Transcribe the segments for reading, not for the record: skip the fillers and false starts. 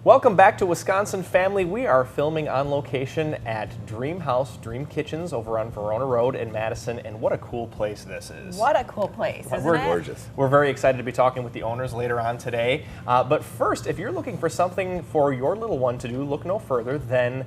Welcome back to Wisconsin Family. We are filming on location at Dream House, Dream Kitchens over on Verona Road in Madison, and what a cool place this is. What a cool place, isn't We're it? Gorgeous. We're very excited to be talking with the owners later on today. But first, if you're looking for something for your little one to do, look no further than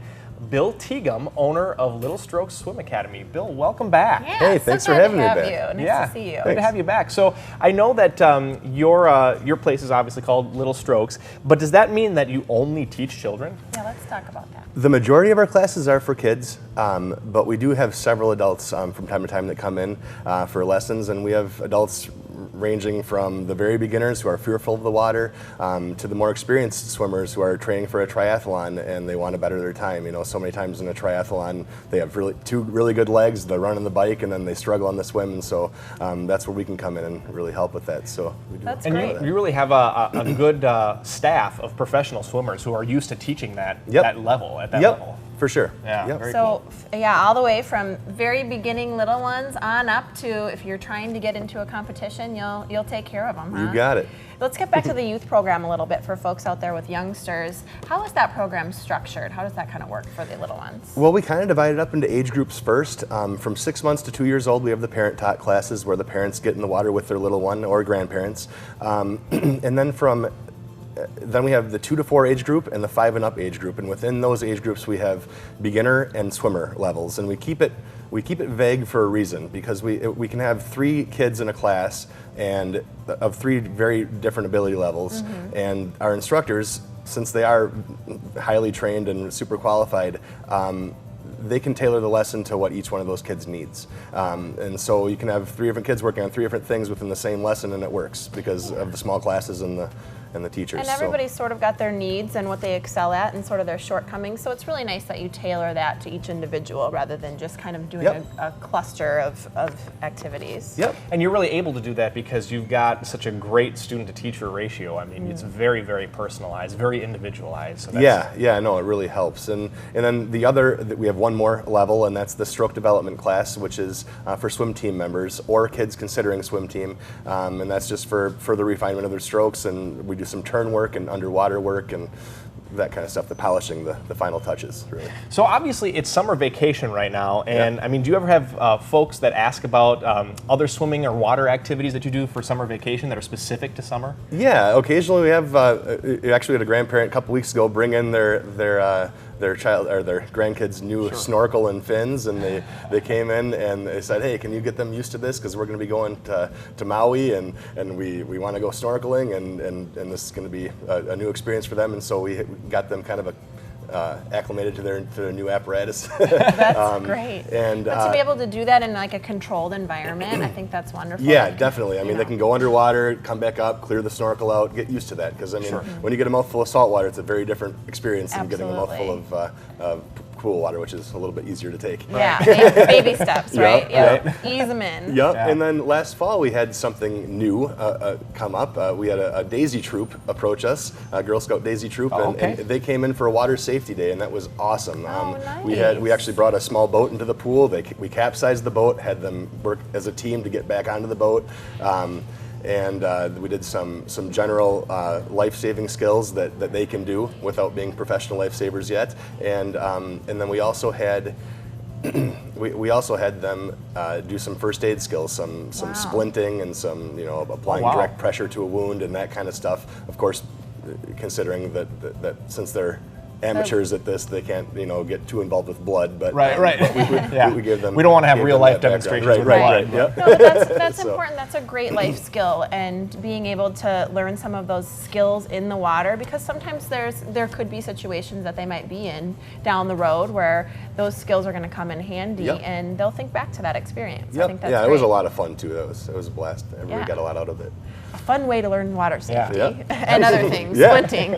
Bill Teagum, owner of Little Strokes Swim Academy. Bill, welcome back. Yeah, Hey, so thanks for glad having to me have back. you. Nice to see you. Good to have you back. So I know that your place is obviously called Little Strokes, but does that mean that you only teach children? Yeah, let's talk about that. The majority of our classes are for kids, but we do have several adults from time to time that come in for lessons, and we have adults ranging from the very beginners who are fearful of the water to the more experienced swimmers who are training for a triathlon and they want to better their time. You know, so many times in a triathlon they have two really good legs, they run on the bike, and then they struggle on the swim, and so that's where we can come in and really help with that. So we do. That's And great. you really have a good staff of professional swimmers who are used to teaching that level, at that level. For sure. Yeah, Yep. very So, yeah, all the way from very beginning little ones on up to if you're trying to get into a competition, you'll take care of them, huh? You got it. Let's get back to the youth program a little bit for folks out there with youngsters. How is that program structured? How does that kind of work for the little ones? Well, we kind of divide it up into age groups first. From 6 months to 2 years old, we have the parent-taught classes where the parents get in the water with their little one or grandparents. And then we have the 2 to 4 age group and the 5 and up age group, and within those age groups we have beginner and swimmer levels, and we keep it vague for a reason, because we can have 3 kids in a class and of 3 very different ability levels, and our instructors, since they are highly trained and super qualified, they can tailor the lesson to what each one of those kids needs. And so you can have 3 different kids working on 3 different things within the same lesson, and it works because of the small classes and the teachers. And everybody's sort of got their needs and what they excel at and sort of their shortcomings, so it's really nice that you tailor that to each individual rather than just kind of doing a cluster of activities. Yep. And you're really able to do that because you've got such a great student-to-teacher ratio. I mean, it's very, very personalized, very individualized. So that's No, it really helps. And then we have one more level, and that's the stroke development class, which is for swim team members or kids considering swim team, and that's just for further refinement of their strokes, and we do some turn work and underwater work and that kind of stuff, the polishing, the final touches, really. So obviously it's summer vacation right now, and I mean, do you ever have folks that ask about other swimming or water activities that you do for summer vacation that are specific to summer? Yeah, occasionally we have, actually had a grandparent a couple weeks ago bring in their child or their grandkids' new snorkel and fins, and they came in and they said, hey, can you get them used to this, because we're going to be going to Maui and we want to go snorkeling, and this is going to be a new experience for them, and so we got them kind of acclimated to their new apparatus. That's great. And but to be able to do that in like a controlled environment, I think that's wonderful. Yeah, definitely. I mean, they can go underwater, come back up, clear the snorkel out, get used to that. Because I mean, when you get a mouthful of salt water, it's a very different experience than getting a mouthful of cool water, which is a little bit easier to take. Yeah, baby steps, right? Ease them in. Yep. And then last fall we had something new come up. We had a Daisy Troop approach us, a Girl Scout Daisy Troop, and they came in for a water safety day, and that was awesome. Nice. We actually brought a small boat into the pool. We capsized the boat, had them work as a team to get back onto the boat. And we did some general life-saving skills that they can do without being professional lifesavers yet. And then we also had we also had them do some first aid skills, some splinting and some applying direct pressure to a wound and that kind of stuff. Of course, considering that since they're amateurs at this, they can't get too involved with blood, but we give them. We don't want to have real life demonstrations. Right. Yep. No, that's important. That's a great life skill, and being able to learn some of those skills in the water, because sometimes there could be situations that they might be in down the road where those skills are going to come in handy, and they'll think back to that experience. I think that's great. It was a lot of fun too. It was a blast. Everybody got a lot out of it. A fun way to learn water safety and other things, splinting.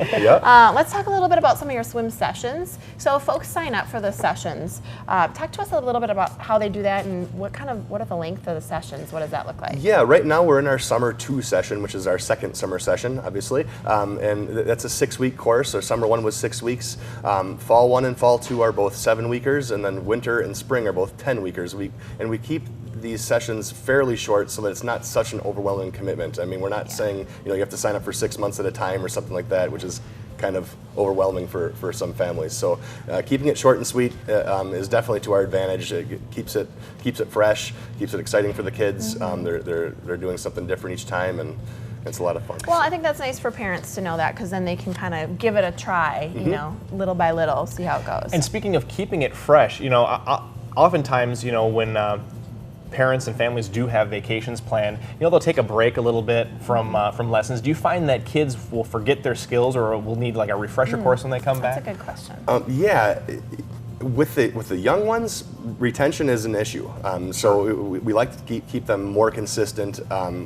Let's talk a little bit about some of your swim sessions. So if folks sign up for the sessions, talk to us a little bit about how they do that and what are the length of the sessions? What does that look like? Yeah, right now we're in our Summer 2 session, which is our second summer session, obviously. And that's a 6-week course. So Summer 1 was 6 weeks. Fall 1 and Fall 2 are both 7-weekers, and then Winter and Spring are both 10-weekers. And we keep these sessions fairly short so that it's not such an overwhelming commitment. I mean, we're not saying you have to sign up for 6 months at a time or something like that, which is kind of overwhelming for some families. So keeping it short and sweet is definitely to our advantage. It keeps it fresh, keeps it exciting for the kids. They're doing something different each time, and it's a lot of fun. Well, I think that's nice for parents to know that, because then they can kind of give it a try, you know, little by little, see how it goes. And speaking of keeping it fresh, you know, oftentimes, you know, when parents and families do have vacations planned, you know, they'll take a break a little bit from lessons. Do you find that kids will forget their skills or will need like a refresher course when they come back? That's a good question. Yeah. With the young ones, retention is an issue. So we like to keep them more consistent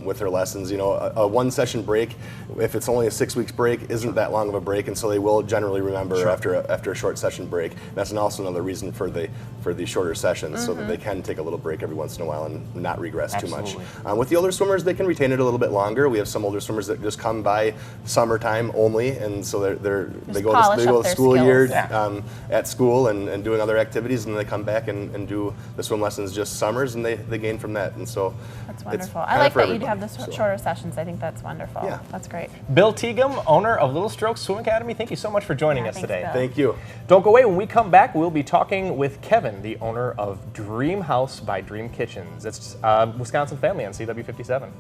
with their lessons. You know, a one session break, if it's only a 6 weeks break, isn't that long of a break, and so they will generally remember after a short session break. That's also another reason for the shorter sessions, so that they can take a little break every once in a while and not regress too much. With the older swimmers, they can retain it a little bit longer. We have some older swimmers that just come by summertime only, and so they go to the school year at school and doing other activities, and then they come back and do the swim lessons just summers, and they gain from that. And so that's wonderful. I like that you have the shorter sessions. I think that's wonderful. Yeah. That's great. Bill Teagham, owner of Little Strokes Swim Academy, thank you so much for joining us today. Bill. Thank you. Don't go away. When we come back, we'll be talking with Kevin, the owner of Dream House by Dream Kitchens. It's Wisconsin Family on CW57.